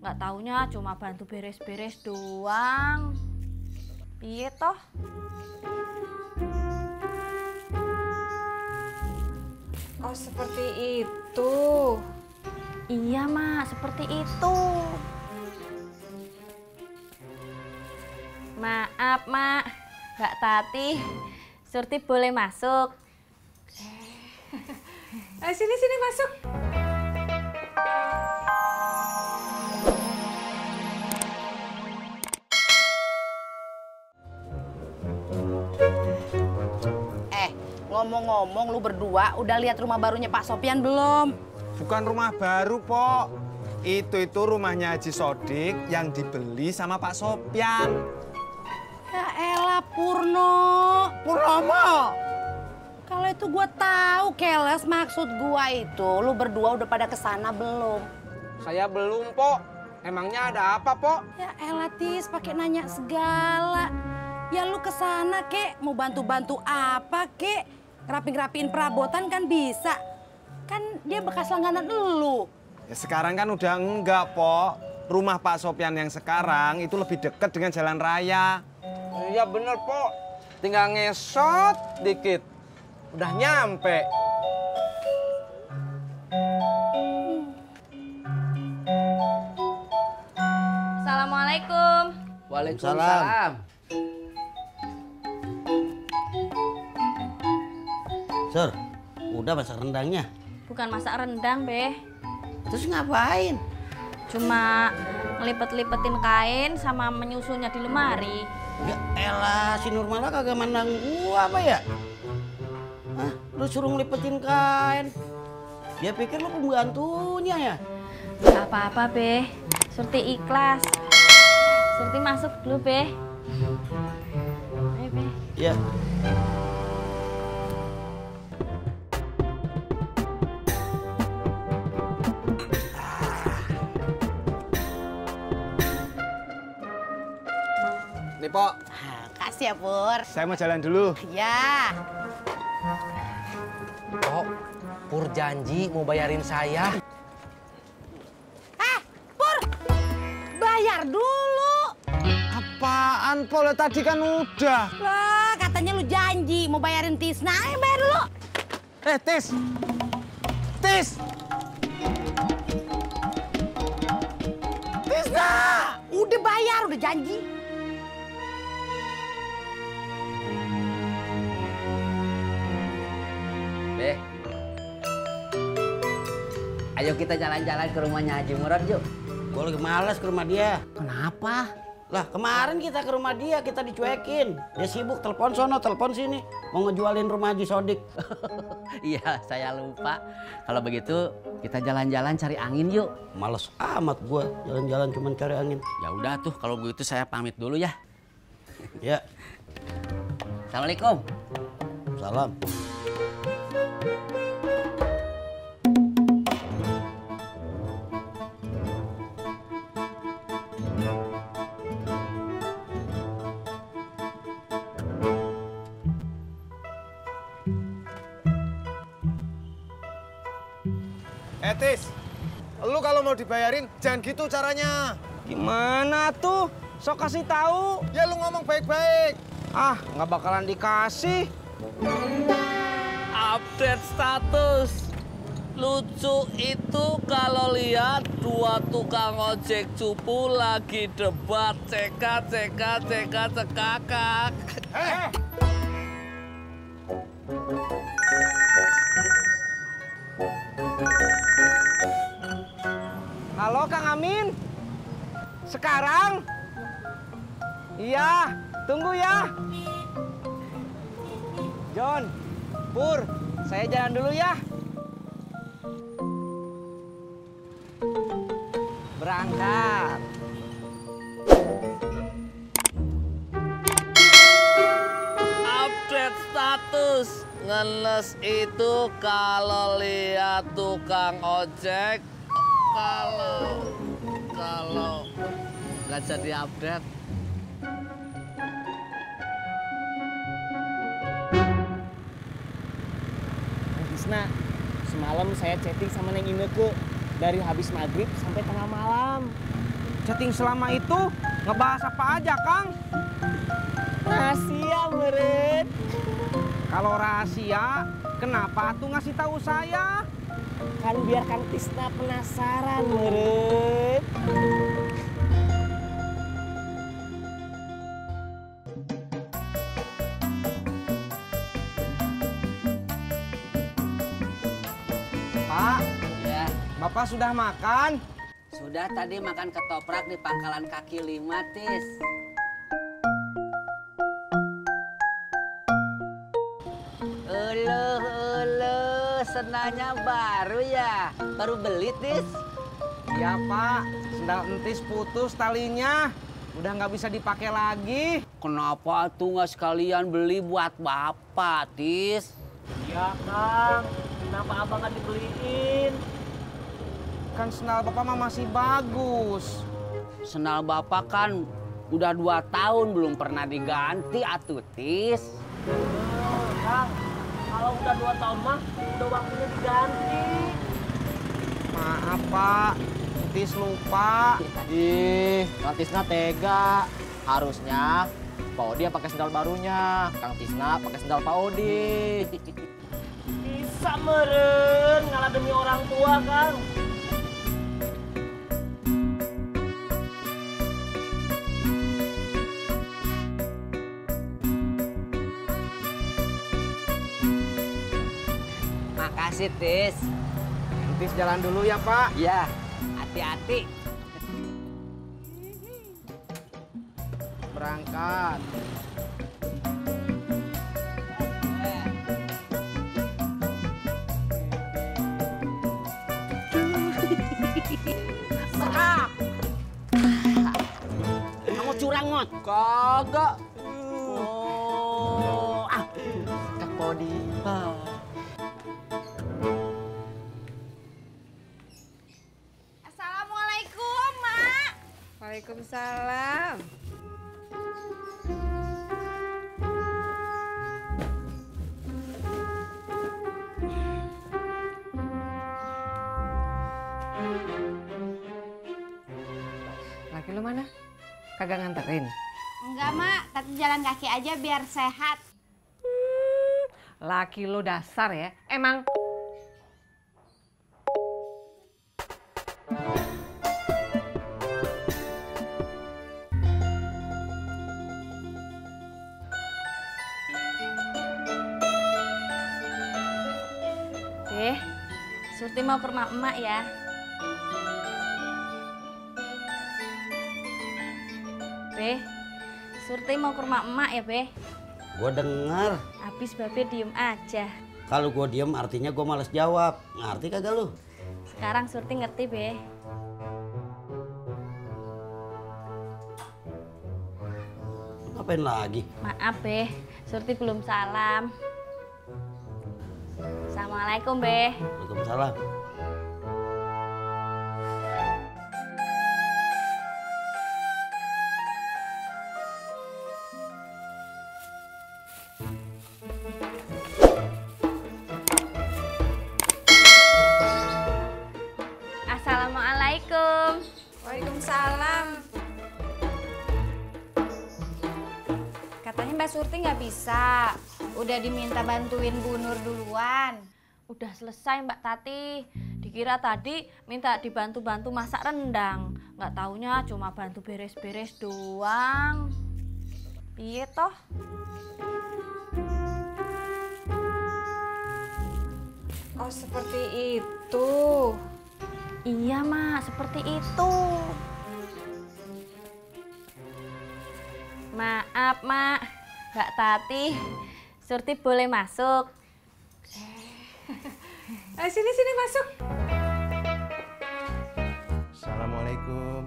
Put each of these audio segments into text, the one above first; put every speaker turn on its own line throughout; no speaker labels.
Nggak taunya cuma bantu beres-beres doang. Iya toh?
Oh, seperti itu.
Iya, Mak, seperti itu. Maaf, Mak. Mbak Tati, Surti boleh masuk?
Sini masuk.
Ngomong-ngomong, lu berdua udah lihat rumah barunya Pak Sopyan belum?
Bukan rumah baru, Pok. Itu rumahnya Haji Sodik yang dibeli sama Pak Sopyan.
Ya elah, Purno.
Purnomo!
Kalau itu gua tahu, Keles, maksud gua itu lu berdua udah pada kesana belum?
Saya belum, Pok. Emangnya ada apa, Pok?
Ya elah, Tis, pakai nanya segala. Ya lu kesana, Kek. Mau bantu-bantu apa, Kek? Ngerapin-ngerapin perabotan kan bisa. Kan dia bekas langganan lu.
Ya sekarang kan udah enggak, Pok. Rumah Pak Sopyan yang sekarang itu lebih dekat dengan jalan raya.
Iya bener, Pok. Tinggal ngesot dikit. Udah nyampe.
Assalamualaikum.
Waalaikumsalam.
Sur, udah masak rendangnya?
Bukan masak rendang, Be.
Terus ngapain?
Cuma ngelipet-lipetin kain sama menyusunnya di lemari.
Ya elah, si Nurmala kagak mandang gua apa ya? Hah, lu suruh ngelipetin kain? Dia pikir lu pembantunya ya?
Gak apa-apa, Be. Surti ikhlas. Surti masuk dulu, Be. Ayo, Be.
Ya.
Nih, Pok.
Kasih ya, Pur.
Saya mau jalan dulu.
Ya.
Pok, Pur janji mau bayarin saya.
Pur! Bayar dulu.
Apaan, Pok? Tadi kan udah.
Lah, katanya lu janji mau bayarin Tisna. Ayo bayar dulu.
Tis! Tis! Tisna!
Udah bayar, udah janji.
Be, ayo kita jalan-jalan ke rumahnya Haji Murad yuk.
Gua lagi males ke rumah dia.
Kenapa?
Lah kemarin kita ke rumah dia, kita dicuekin. Dia sibuk, telepon sono, telepon sini. Mau ngejualin rumah Haji Sodik.
Iya, saya lupa. Kalau begitu kita jalan-jalan cari angin yuk.
Males amat gua jalan-jalan cuman cari angin.
Ya udah tuh, kalau begitu saya pamit dulu ya.
Ya,
Assalamualaikum.
salam.
Tis, lu kalau mau dibayarin jangan gitu caranya.
Gimana tuh? Sok kasih tahu.
Ya lu ngomong baik-baik.
Ah, nggak bakalan dikasih.
Update status. Lucu itu kalau lihat dua tukang ojek cupu lagi debat cekak.
Halo Kang Amin. Sekarang? Iya, tunggu ya. John, Pur, saya jalan dulu ya. Berangkat.
Update status. Ngeles itu kalau lihat tukang ojek. Kalau nggak jadi update.
Tisna, semalam saya chatting sama Neng Ineke. Dari habis maghrib sampai tengah malam. Chatting selama itu ngebahas apa aja, Kang? Rahasia, meren. Kalau rahasia, kenapa tuh ngasih tahu saya? Kan biar Kang Tisna penasaran, meren. Pak,
Ya,
Bapak sudah makan?
sudah tadi makan ketoprak di Pangkalan Kaki 5, Tis. Sendalnya baru ya? Baru beli, Tis?
Iya, Pak. Sendal entis putus talinya. Udah nggak bisa dipakai lagi.
Kenapa tuh nggak sekalian beli buat Bapak, Tis?
Iya, Kang. Kenapa Abang nggak dibeliin? Kan sendal Bapak mah masih bagus.
Sendal Bapak kan udah 2 tahun belum pernah diganti, atuh, Tis.
Kang, kalau udah 2 tahun mah udah waktunya diganti. Maaf, Pak. Tis lupa.
Ih, Kang Tisna tega. Harusnya Pak Odi yang pakai sendal barunya, Kang Tisna pakai sendal Pak Odi.
Bisa meren, ngalah demi orang tua, Kang.
Makasih, Tis.
Tis jalan dulu ya, Pak.
Ya, hati-hati.
Berangkat.
Kamu curang, Mot?
Kagak.
Kak Podi.
Assalamualaikum, Mak. Waalaikumsalam. Laki lu mana? Kagak nganterin?
Enggak, Mak. Tati jalan kaki aja biar sehat.
Laki lu dasar ya. Emang
Surti mau ke rumah emak ya. Be, Surti mau ke rumah emak ya, Be?
Gue denger.
Habis Babe diem aja.
Kalau gue diem artinya gue males jawab. Ngerti kagak lu?
Sekarang Surti ngerti, Be.
Ngapain lagi?
Maaf, Be. Surti belum salam. Assalamualaikum, Be.
Waalaikumsalam.
Assalamualaikum.
Waalaikumsalam.
Katanya Mbak Surti nggak bisa. Udah diminta bantuin Bu Nur duluan. Udah selesai Mbak Tati. Dikira tadi minta dibantu-bantu masak rendang. Nggak taunya cuma bantu beres-beres doang. Piye toh?
Oh, seperti itu.
Iya, Mak, seperti itu. Maaf, Mak. Mbak Tati, Surti boleh masuk?
Sini masuk.
Assalamualaikum.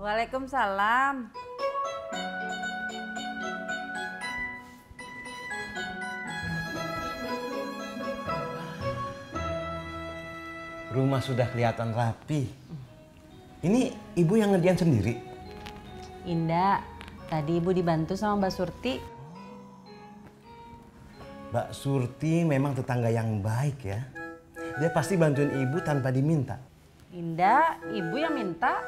Waalaikumsalam.
Rumah sudah kelihatan rapi. Ini ibu yang ngedian sendiri?
Indah, tadi ibu dibantu sama Mbak Surti.
Mbak Surti memang tetangga yang baik ya. Dia pasti bantuin ibu tanpa diminta.
Indah, ibu yang minta.